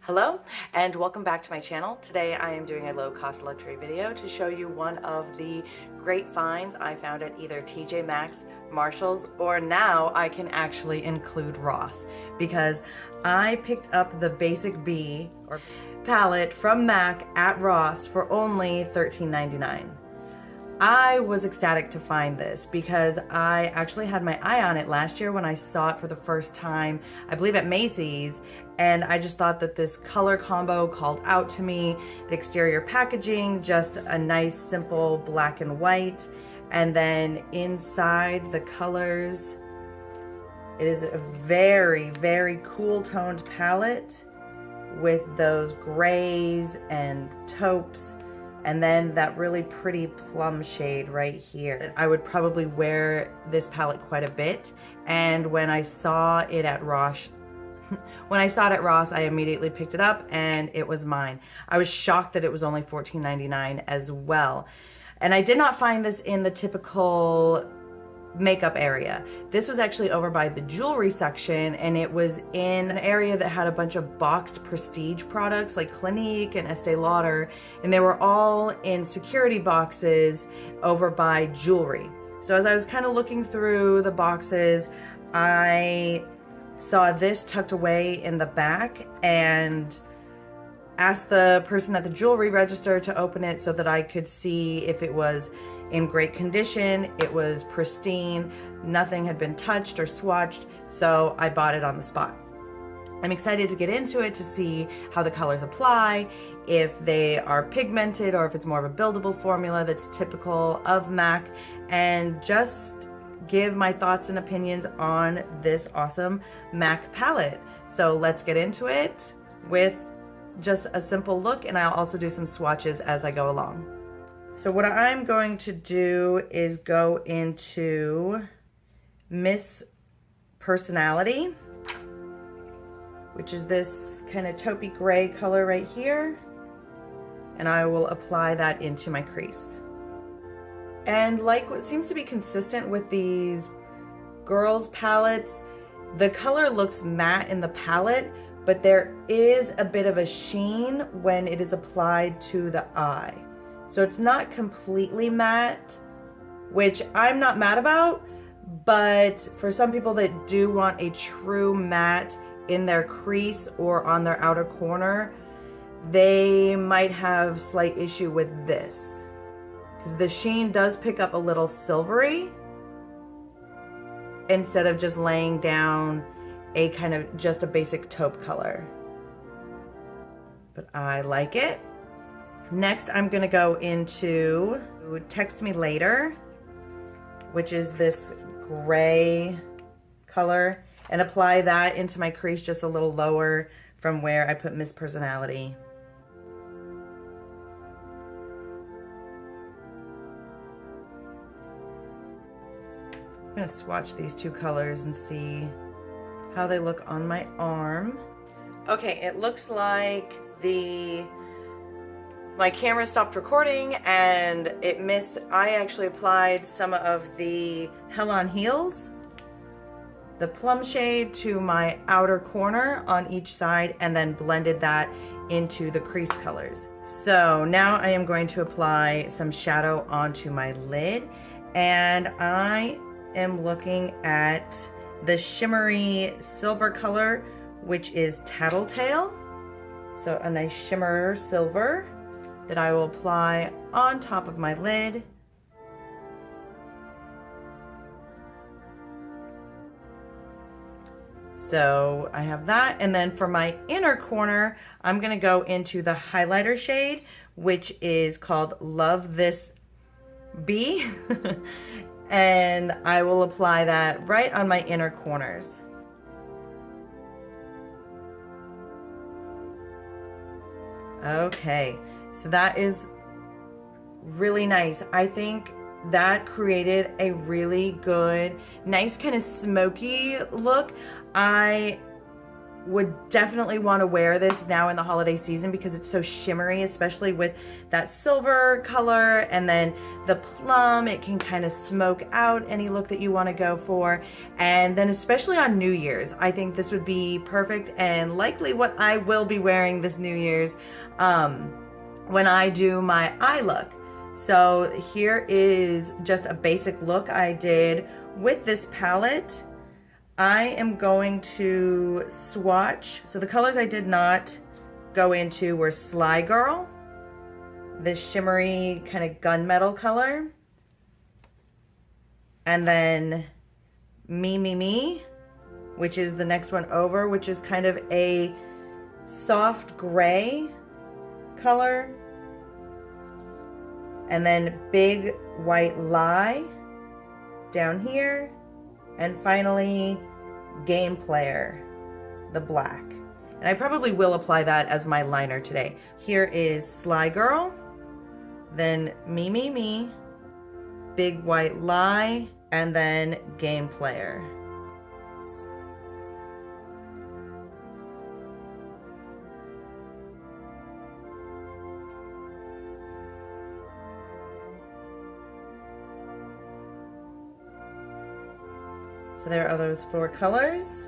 Hello and welcome back to my channel. Today I am doing a low-cost luxury video to show you one of the great finds I found at either TJ Maxx, Marshalls, or now I can actually include Ross, because I picked up the Basic B or palette from MAC at Ross for only $13.99. I was ecstatic to find this because I actually had my eye on it last year when I saw it for the first time, I believe at Macy's, and I just thought that this color combo called out to me. The exterior packaging, just a nice simple black and white, and then inside the colors, it is a very, very cool toned palette with those grays and taupes, and then that really pretty plum shade right here. I would probably wear this palette quite a bit, and when I saw it at Ross, I immediately picked it up and it was mine. I was shocked that it was only $14.99 as well. And I did not find this in the typical makeup area. This was actually over by the jewelry section, and it was in an area that had a bunch of boxed prestige products like Clinique and Estee Lauder, and they were all in security boxes over by jewelry. So as I was kind of looking through the boxes, I saw this tucked away in the back and asked the person at the jewelry register to open it so that I could see if it was in great condition. It was pristine, nothing had been touched or swatched, so I bought it on the spot. I'm excited to get into it to see how the colors apply, if they are pigmented or if it's more of a buildable formula that's typical of MAC, and just give my thoughts and opinions on this awesome MAC palette. So let's get into it with just a simple look, and I'll also do some swatches as I go along. So what I'm going to do is go into Miss Personality, which is this kind of taupey gray color right here, and I will apply that into my crease. And like what seems to be consistent with these girls palettes, the color looks matte in the palette, but there is a bit of a sheen when it is applied to the eye. So it's not completely matte, which I'm not mad about, but for some people that do want a true matte in their crease or on their outer corner, they might have slight issue with this, because the sheen does pick up a little silvery instead of just laying down a kind of just a basic taupe color. But I like it. Next, I'm gonna go into Text Me Later, which is this gray color, and apply that into my crease just a little lower from where I put Miss Personality. I'm gonna swatch these two colors and see how they look on my arm. Okay, it looks like my camera stopped recording and it missed. I actually applied some of the Hell on Heels, the plum shade, to my outer corner on each side, and then blended that into the crease colors. So now I am going to apply some shadow onto my lid, and I am looking at the shimmery silver color, which is Tattletale. So a nice shimmer silver that I will apply on top of my lid. So I have that, and then for my inner corner, I'm gonna go into the highlighter shade, which is called Love This Bee. And I will apply that right on my inner corners. Okay, so that is really nice. I think that created a really good, nice kind of smoky look. I would definitely want to wear this now in the holiday season because it's so shimmery, especially with that silver color and then the plum. It can kind of smoke out any look that you want to go for. And then especially on New Year's, I think this would be perfect and likely what I will be wearing this New Year's when I do my eye look. So here is just a basic look I did with this palette. I am going to swatch. So the colors I did not go into were Sly Girl, this shimmery kind of gunmetal color, and then Me Me Me, which is the next one over, which is kind of a soft gray color, and then Big White Lie down here, and finally Game Player, the black. And I probably will apply that as my liner today. Here is Sly Girl, then Me Me Me, Big White Lie, and then Game Player. So there are those 4 colors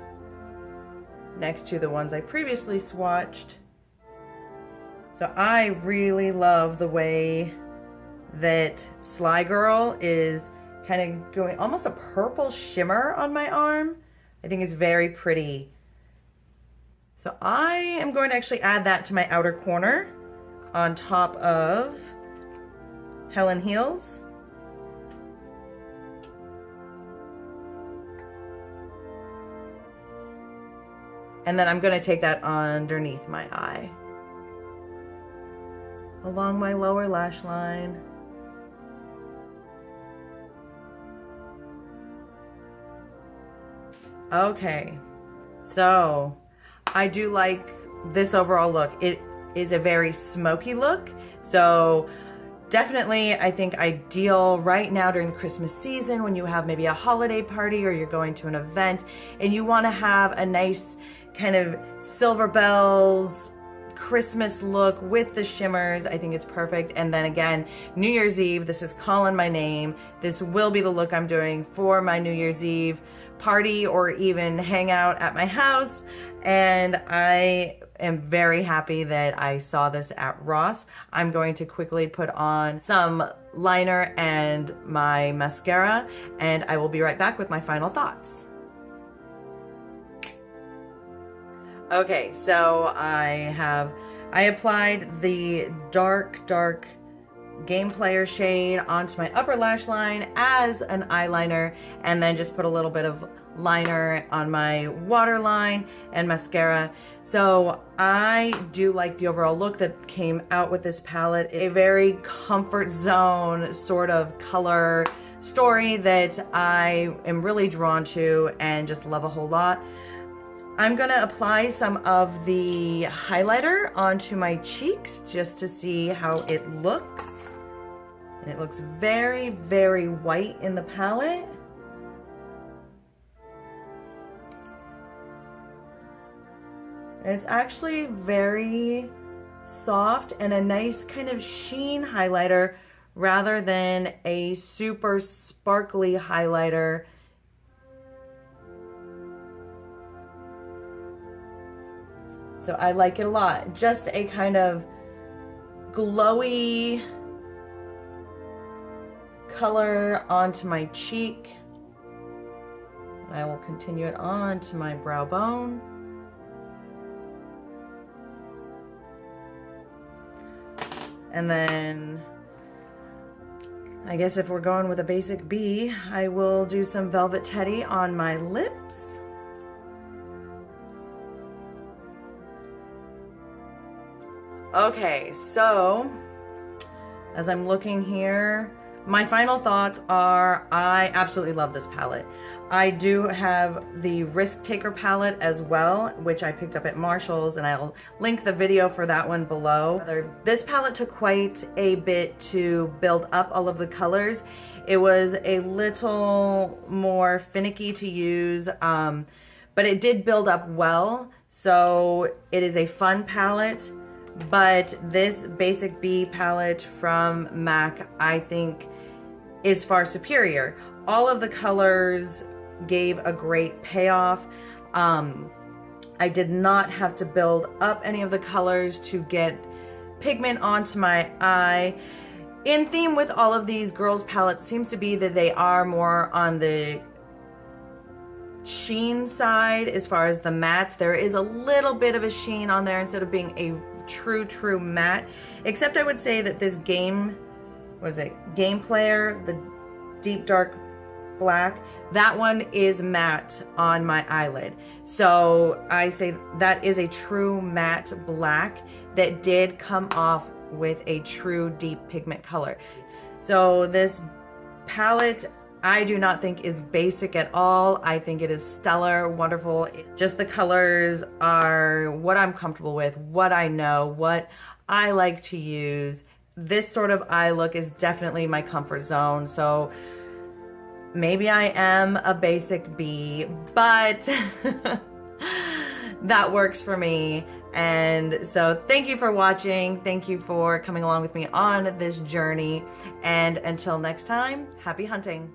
next to the ones I previously swatched. So I really love the way that Sly Girl is kind of going almost a purple shimmer on my arm. I think it's very pretty. So I am going to actually add that to my outer corner on top of Helen Heels. And then I'm going to take that underneath my eye, along my lower lash line. Okay, so I do like this overall look. It is a very smoky look, so definitely I think ideal right now during the Christmas season when you have maybe a holiday party or you're going to an event and you want to have a nice kind of silver bells Christmas look with the shimmers. I think it's perfect. And then again, New Year's Eve, this is calling my name. This will be the look I'm doing for my New Year's Eve party or even hangout at my house. And I am very happy that I saw this at Ross. I'm going to quickly put on some liner and my mascara, and I will be right back with my final thoughts. Okay, so I applied the dark Game Player shade onto my upper lash line as an eyeliner, and then just put a little bit of liner on my waterline and mascara. So I do like the overall look that came out with this palette. A very comfort zone sort of color story that I am really drawn to and just love a whole lot. I'm gonna apply some of the highlighter onto my cheeks just to see how it looks. And it looks very, very white in the palette. It's actually very soft and a nice kind of sheen highlighter rather than a super sparkly highlighter. So I like it a lot. Just a kind of glowy color onto my cheek. And I will continue it on to my brow bone. And then I guess if we're going with a basic B, I will do some Velvet Teddy on my lips. Okay, so as I'm looking here, my final thoughts are I absolutely love this palette. I do have the Risk Taker palette as well, which I picked up at Marshall's, and I'll link the video for that one below. This palette took quite a bit to build up all of the colors. It was a little more finicky to use, but it did build up well. So it is a fun palette, but this basic B palette from MAC, I think, is far superior. All of the colors gave a great payoff. I did not have to build up any of the colors to get pigment onto my eye. In theme with all of these girls palettes seems to be that they are more on the sheen side as far as the mattes. There is a little bit of a sheen on there instead of being a true matte, except I would say that this Game Player, the deep dark black, that one is matte on my eyelid. So I say that is a true matte black that did come off with a true deep pigment color. So this palette, I do not think is basic at all. I think it is stellar, wonderful. Just the colors are what I'm comfortable with, what I know, what I like to use. This sort of eye look is definitely my comfort zone. So maybe I am a basic B, but that works for me. And so thank you for watching. Thank you for coming along with me on this journey. And until next time, happy hunting.